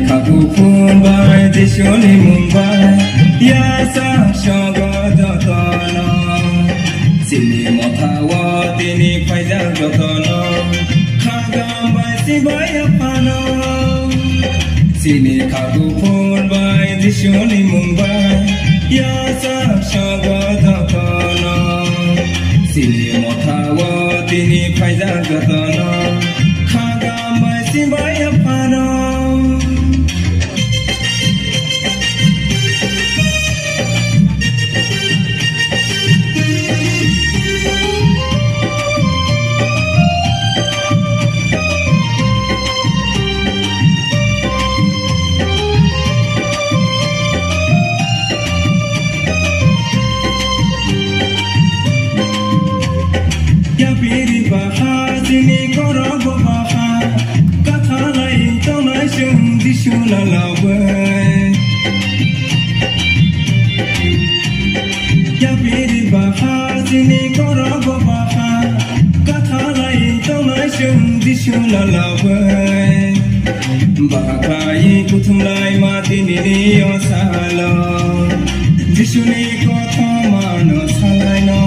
খাকু ফুল by দিশনি Mumbai ইয়াসা সগত যতন চিনি মথাও তিনি ফাইজা যতন খাগাম বাই সিবাই আপান চিনি খাকু ফুল বাই দিশনি মুম্বাই ইয়াসা সগত যতন চিনি মথাও তিনি ফাইজা যতন খাগাম by সিবাই আপান Yapiri baha sini korobo baha kata lain tonai shung dishuna lawe Yapiri baha sini korobo baha kata lain tonai shung dishuna lawe Bakai kutumlai mati nini osalo dishuni kotha mano salaino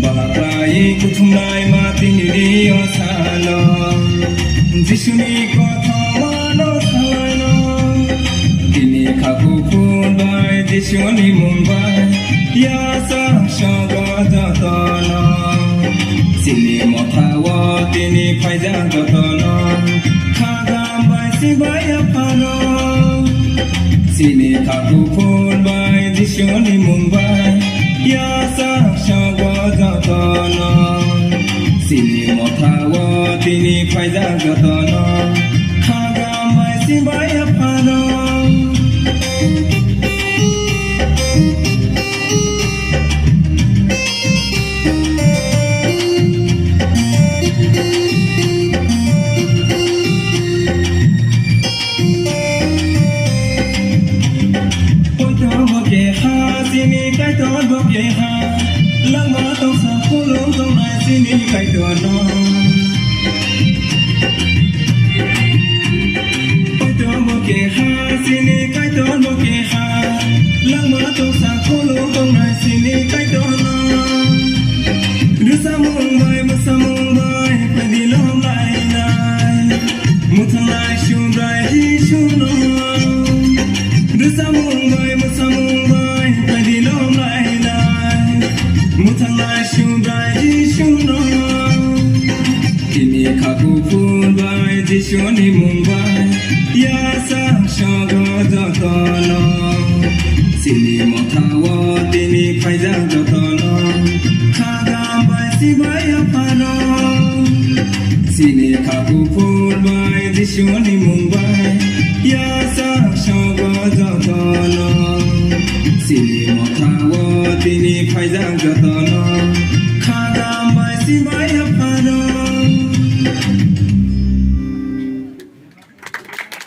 Bakai kutumlai mati nini osalo dishuni kotha mano salaino Tini khaku phul bai dishuni mumbai yasa shogot jotono Sini mothawo tini phaija jotono khagam bai sibai apano Sini khaku phul bai dishuni mumbai yasa shogot jotono Sini mothawo tini phaija jotono khagam bai sibai apano Sini kai to do ke ha lang ma to sa khulung tong na sini kai to no Oi to mo ke ha sini kai to do ke ha lang ma to sa khulung tong na sini kai to no Du sa mung bai pa di lom lai nai mu thang lai shun rai ji shun no Du sa mung bai pa di lom lai nai mu thang lai shun rai ji shun no Tini khaku phul bai ji shuni mumbai yasa shogot jotono Sini mothawo tini phaija jotono khagam bai sibai apano Sini khaku phul bai ji shuni mumbai yasa shogot jotono Sini mothawo tini phaija jotono khagam bai sibai apano